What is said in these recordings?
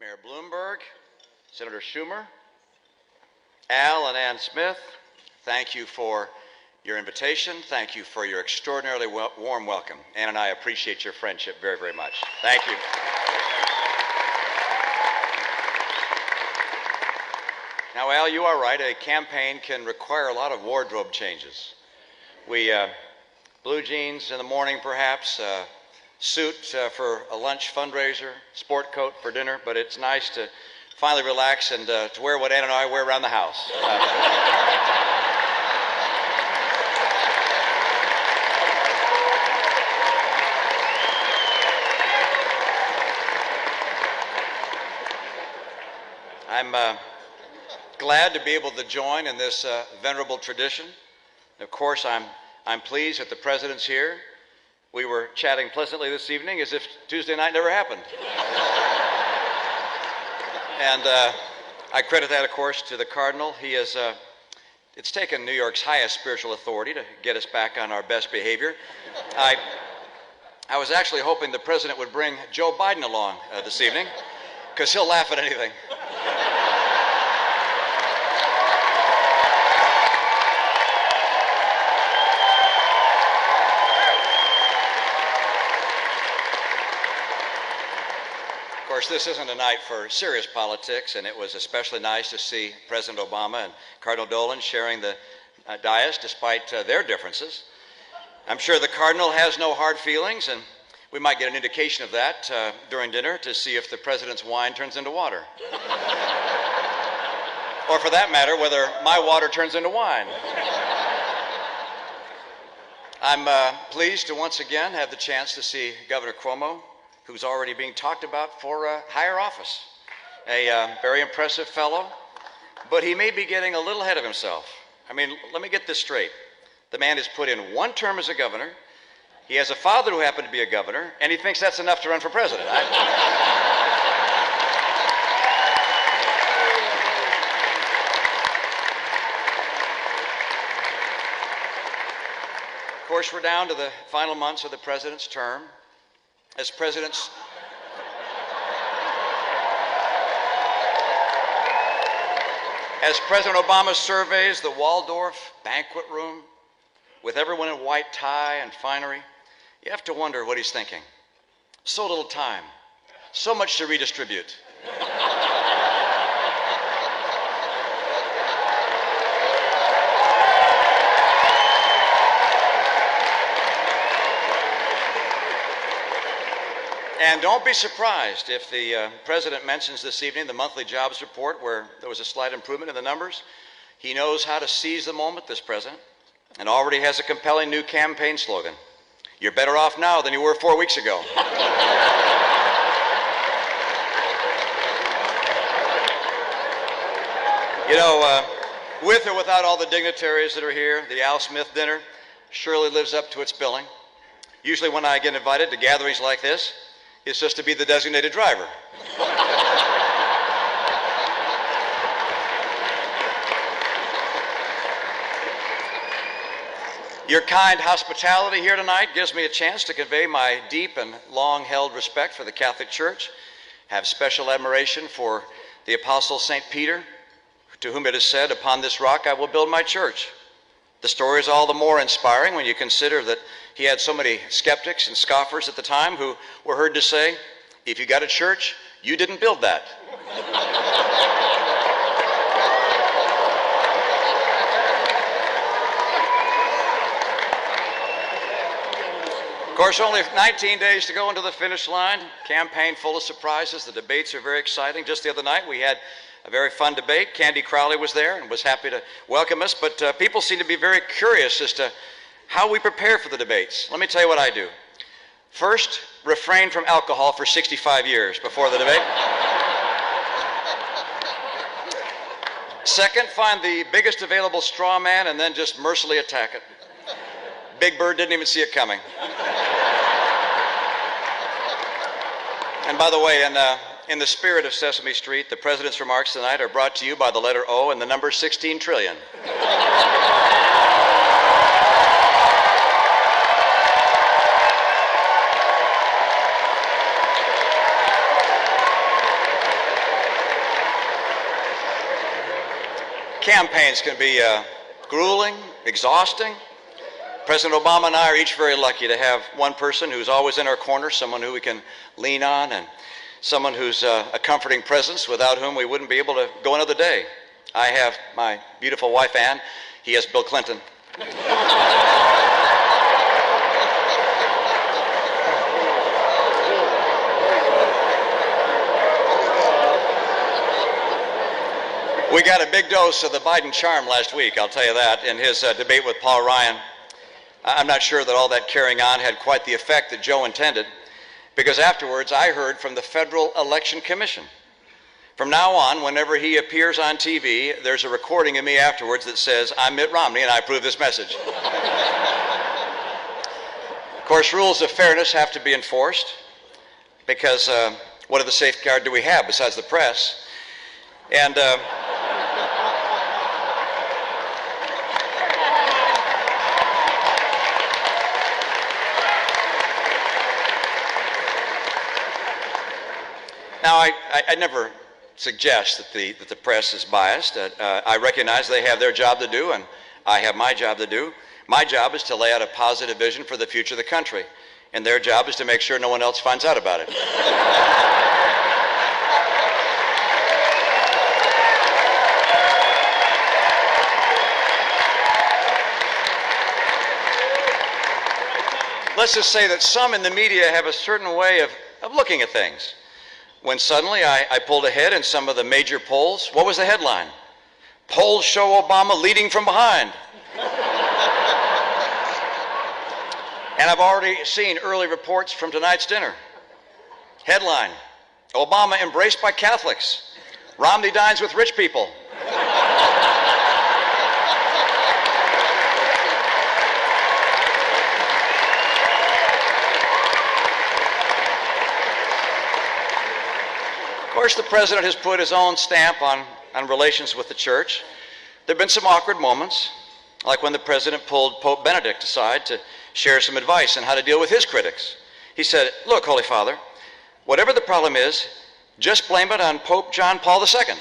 Mayor Bloomberg, Senator Schumer, Al and Ann Smith, thank you for your invitation. Thank you for your extraordinarily warm welcome. Ann and I appreciate your friendship very, very much. Thank you. Now, Al, you are right. A campaign can require a lot of wardrobe changes. Blue jeans in the morning, perhaps, suit for a lunch fundraiser, sport coat for dinner, but it's nice to finally relax and to wear what Ann and I wear around the house. I'm glad to be able to join in this venerable tradition. Of course, I'm pleased that the President's here. We were chatting pleasantly this evening as if Tuesday night never happened. And I credit that, of course, to the Cardinal. It's taken New York's highest spiritual authority to get us back on our best behavior. I was actually hoping the President would bring Joe Biden along this evening, because he'll laugh at anything. Of course, this isn't a night for serious politics, and it was especially nice to see President Obama and Cardinal Dolan sharing the dais despite their differences. I'm sure the Cardinal has no hard feelings, and we might get an indication of that during dinner to see if the President's wine turns into water. Or for that matter, whether my water turns into wine. I'm pleased to once again have the chance to see Governor Cuomo, who's already being talked about for higher office. A very impressive fellow, but he may be getting a little ahead of himself. I mean, let me get this straight. The man has put in one term as a governor, he has a father who happened to be a governor, and he thinks that's enough to run for president. Of course, we're down to the final months of the President's term. As President Obama surveys the Waldorf banquet room with everyone in white tie and finery, you have to wonder what he's thinking. So little time, so much to redistribute. And don't be surprised if the President mentions this evening the monthly jobs report where there was a slight improvement in the numbers. He knows how to seize the moment, this President, and already has a compelling new campaign slogan. You're better off now than you were 4 weeks ago. You know, with or without all the dignitaries that are here, the Al Smith dinner surely lives up to its billing. Usually when I get invited to gatherings like this, it's just to be the designated driver. Your kind hospitality here tonight gives me a chance to convey my deep and long-held respect for the Catholic Church, have special admiration for the Apostle St. Peter, to whom it is said, "Upon this rock I will build my church." The story is all the more inspiring when you consider that he had so many skeptics and scoffers at the time who were heard to say, "If you got a church, you didn't build that." Of course, only 19 days to go into the finish line. Campaign full of surprises. The debates are very exciting. Just the other night, we had a very fun debate. Candy Crowley was there and was happy to welcome us, but people seem to be very curious as to how we prepare for the debates. Let me tell you what I do. First, refrain from alcohol for 65 years before the debate. Second, find the biggest available straw man and then just mercilessly attack it. Big Bird didn't even see it coming. And by the way, in the spirit of Sesame Street, the President's remarks tonight are brought to you by the letter O and the number 16 trillion. Campaigns can be grueling, exhausting. President Obama and I are each very lucky to have one person who's always in our corner, someone who we can lean on, and someone who's a comforting presence without whom we wouldn't be able to go another day. I have my beautiful wife, Ann. He has Bill Clinton. We got a big dose of the Biden charm last week, I'll tell you that, in his debate with Paul Ryan. I'm not sure that all that carrying on had quite the effect that Joe intended, because afterwards I heard from the Federal Election Commission. From now on, whenever he appears on TV, there's a recording of me afterwards that says, "I'm Mitt Romney and I approve this message." Of course, rules of fairness have to be enforced, because what other safeguard do we have besides the press? And now, I never suggest that the press is biased. I recognize they have their job to do, and I have my job to do. My job is to lay out a positive vision for the future of the country, and their job is to make sure no one else finds out about it. Let's just say that some in the media have a certain way of looking at things. When suddenly I pulled ahead in some of the major polls, what was the headline? "Polls show Obama leading from behind." And I've already seen early reports from tonight's dinner. Headline: "Obama embraced by Catholics. Romney dines with rich people." Of course, the president has put his own stamp on relations with the church. There have been some awkward moments, like when the president pulled Pope Benedict aside to share some advice on how to deal with his critics. He said, "Look, Holy Father, whatever the problem is, just blame it on Pope John Paul II."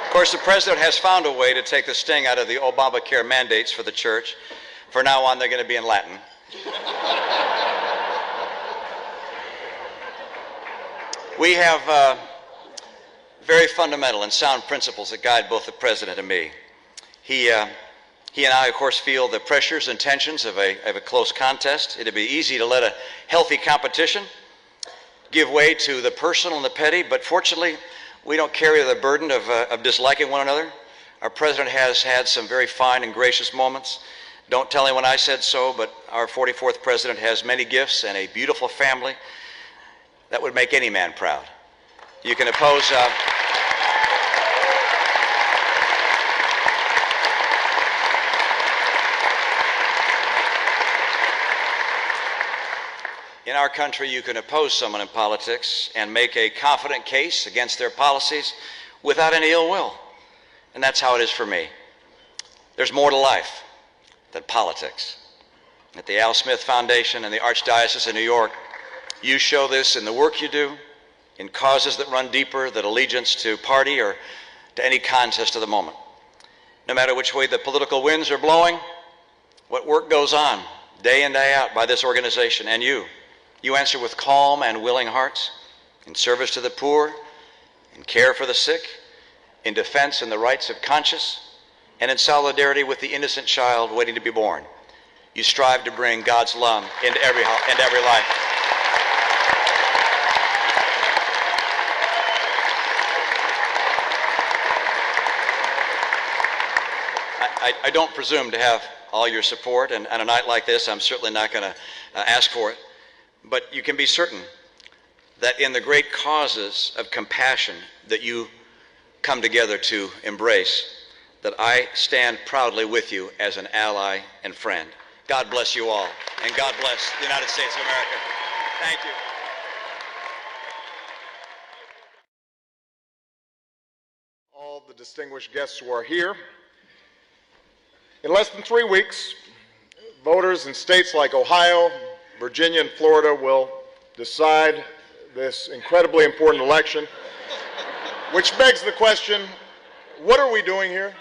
Of course, the president has found a way to take the sting out of the Obamacare mandates for the church. From now on, they're going to be in Latin. We have very fundamental and sound principles that guide both the president and me. He and I, of course, feel the pressures and tensions of a close contest. It'd be easy to let a healthy competition give way to the personal and the petty, but fortunately, we don't carry the burden of disliking one another. Our president has had some very fine and gracious moments. Don't tell anyone I said so, but our 44th president has many gifts and a beautiful family that would make any man proud. You can oppose... In our country, you can oppose someone in politics and make a confident case against their policies without any ill will. And that's how it is for me. There's more to life than politics. At the Al Smith Foundation and the Archdiocese of New York, you show this in the work you do, in causes that run deeper than allegiance to party or to any contest of the moment. No matter which way the political winds are blowing, what work goes on day in, day out by this organization and you. You answer with calm and willing hearts, in service to the poor, in care for the sick, in defense and the rights of conscience, and in solidarity with the innocent child waiting to be born. You strive to bring God's love into every life. I don't presume to have all your support, and on a night like this, I'm certainly not going to ask for it. But you can be certain that in the great causes of compassion that you come together to embrace, that I stand proudly with you as an ally and friend. God bless you all, and God bless the United States of America. Thank you. All the distinguished guests who are here. In less than 3 weeks, voters in states like Ohio, Virginia and Florida will decide this incredibly important election, which begs the question, what are we doing here?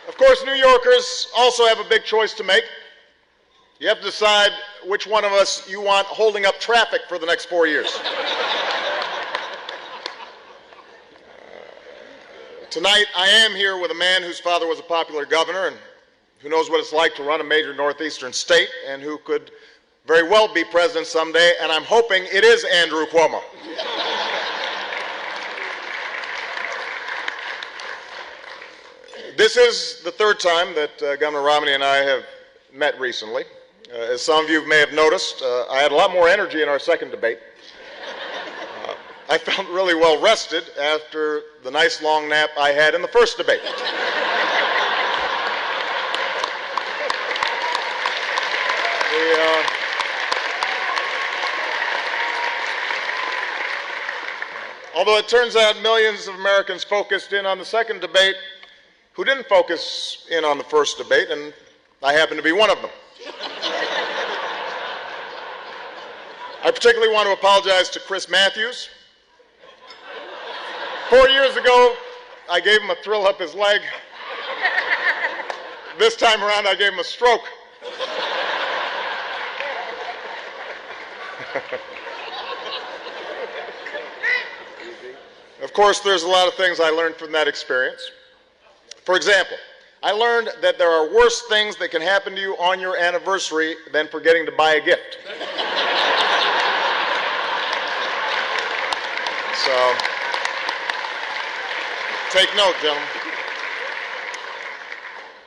Of course, New Yorkers also have a big choice to make. You have to decide which one of us you want holding up traffic for the next 4 years. Tonight, I am here with a man whose father was a popular governor and who knows what it's like to run a major northeastern state and who could very well be president someday, and I'm hoping it is Andrew Cuomo. This is the third time that Governor Romney and I have met recently. As some of you may have noticed, I had a lot more energy in our second debate. I felt really well rested after the nice long nap I had in the first debate. Although it turns out millions of Americans focused in on the second debate who didn't focus in on the first debate, and I happen to be one of them. I particularly want to apologize to Chris Matthews. 4 years ago, I gave him a thrill up his leg. This time around, I gave him a stroke. Of course, there's a lot of things I learned from that experience. For example, I learned that there are worse things that can happen to you on your anniversary than forgetting to buy a gift. So, take note, gentlemen.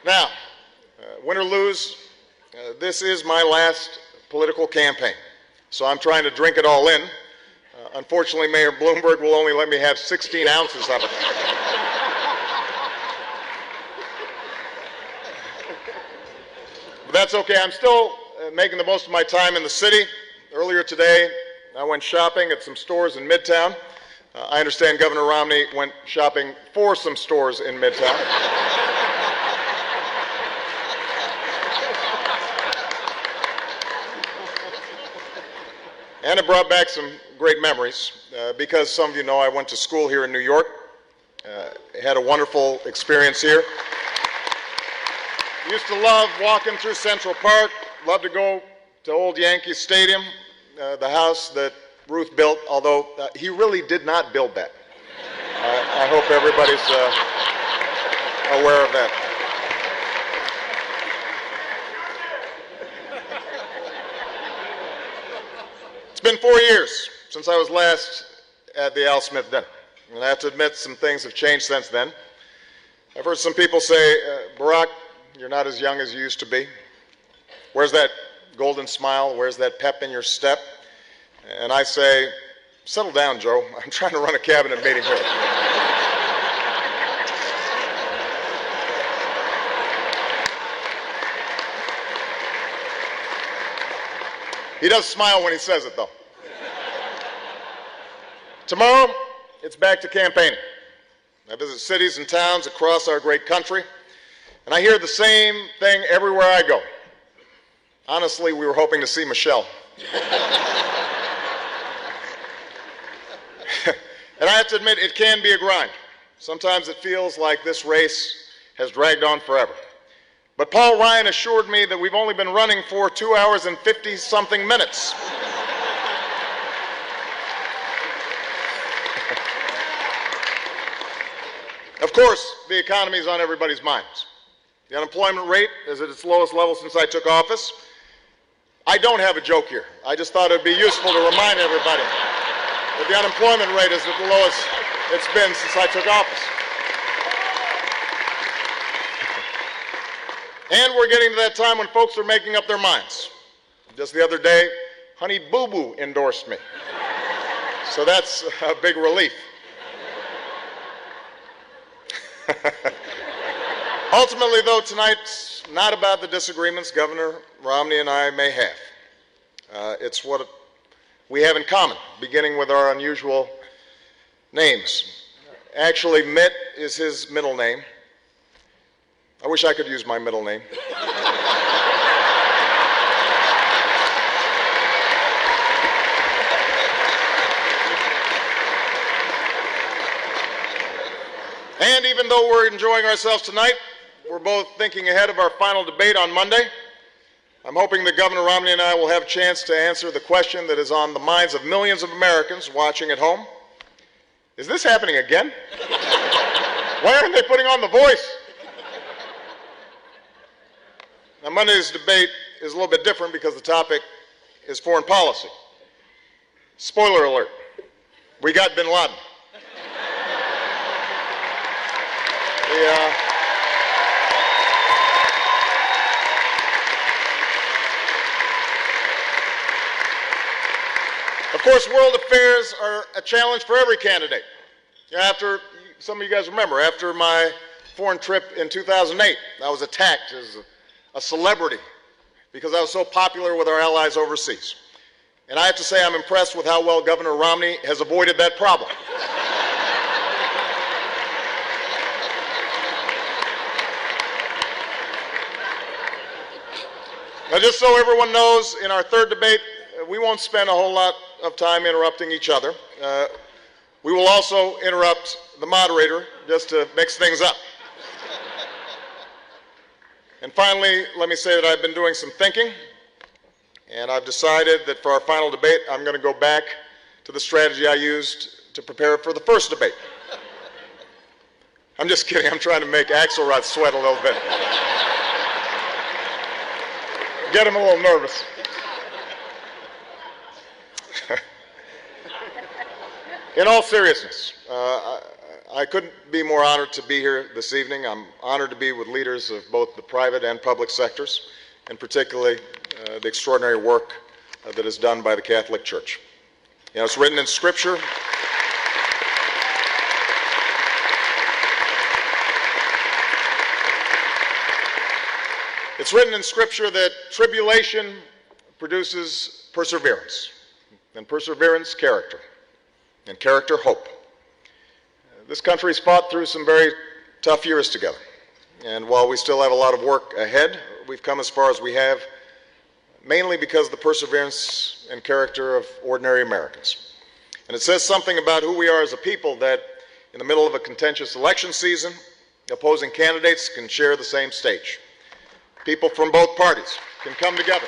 Now, win or lose, this is my last political campaign, so I'm trying to drink it all in. Unfortunately, Mayor Bloomberg will only let me have 16 ounces of it. But that's okay. I'm still making the most of my time in the city. Earlier today, I went shopping at some stores in Midtown. I understand Governor Romney went shopping for some stores in Midtown. And it brought back some great memories because some of you know I went to school here in New York. Had a wonderful experience here. Used to love walking through Central Park, loved to go to Old Yankee Stadium, the house that Ruth built, although he really did not build that. I hope everybody's aware of that. It's been 4 years since I was last at the Al Smith dinner, and I have to admit some things have changed since then. I've heard some people say, Barack, you're not as young as you used to be. Where's that golden smile? Where's that pep in your step? And I say, settle down, Joe. I'm trying to run a cabinet meeting here. He does smile when he says it, though. Tomorrow, it's back to campaigning. I visit cities and towns across our great country, and I hear the same thing everywhere I go. Honestly, we were hoping to see Michelle. And I have to admit, it can be a grind. Sometimes it feels like this race has dragged on forever. But Paul Ryan assured me that we've only been running for 2 hours and 50-something minutes. Of course, the economy is on everybody's minds. The unemployment rate is at its lowest level since I took office. I don't have a joke here. I just thought it would be useful to remind everybody that the unemployment rate is at the lowest it's been since I took office. And we're getting to that time when folks are making up their minds. Just the other day, Honey Boo Boo endorsed me. So that's a big relief. Ultimately, though, tonight's not about the disagreements Governor Romney and I may have. It's what we have in common, beginning with our unusual names. Actually, Mitt is his middle name. I wish I could use my middle name. And even though we're enjoying ourselves tonight, we're both thinking ahead of our final debate on Monday. I'm hoping that Governor Romney and I will have a chance to answer the question that is on the minds of millions of Americans watching at home. Is this happening again? Why aren't they putting on The Voice? Now, Monday's debate is a little bit different because the topic is foreign policy. Spoiler alert, we got bin Laden. Of course, world affairs are a challenge for every candidate. Some of you guys remember, after my foreign trip in 2008, I was attacked as a celebrity because I was so popular with our allies overseas. And I have to say I'm impressed with how well Governor Romney has avoided that problem. Now, just so everyone knows, in our third debate, we won't spend a whole lot of time interrupting each other. We will also interrupt the moderator just to mix things up. And finally, let me say that I've been doing some thinking, and I've decided that for our final debate, I'm going to go back to the strategy I used to prepare for the first debate. I'm just kidding. I'm trying to make Axelrod sweat a little bit. Get him a little nervous. In all seriousness, I couldn't be more honored to be here this evening. I'm honored to be with leaders of both the private and public sectors, and particularly the extraordinary work that is done by the Catholic Church. You know, it's written in Scripture. It's written in Scripture that tribulation produces perseverance, and perseverance, character, and character, hope. This country's fought through some very tough years together, and while we still have a lot of work ahead, we've come as far as we have, mainly because of the perseverance and character of ordinary Americans. And it says something about who we are as a people that in the middle of a contentious election season, opposing candidates can share the same stage. People from both parties can come together.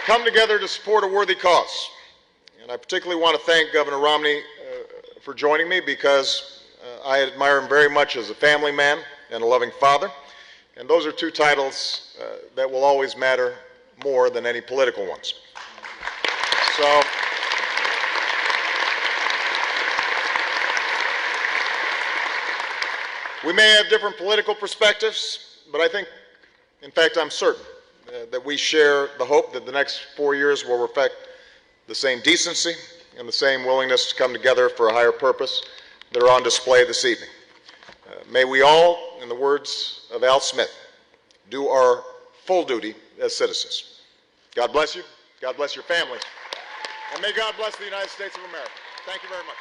Come together to support a worthy cause. And I particularly want to thank Governor Romney for joining me because I admire him very much as a family man and a loving father. And those are two titles that will always matter more than any political ones. So, we may have different political perspectives, but I think, in fact, I'm certain that we share the hope that the next 4 years will reflect the same decency and the same willingness to come together for a higher purpose that are on display this evening. May we all, in the words of Al Smith, do our full duty as citizens. God bless you. God bless your families. And may God bless the United States of America. Thank you very much.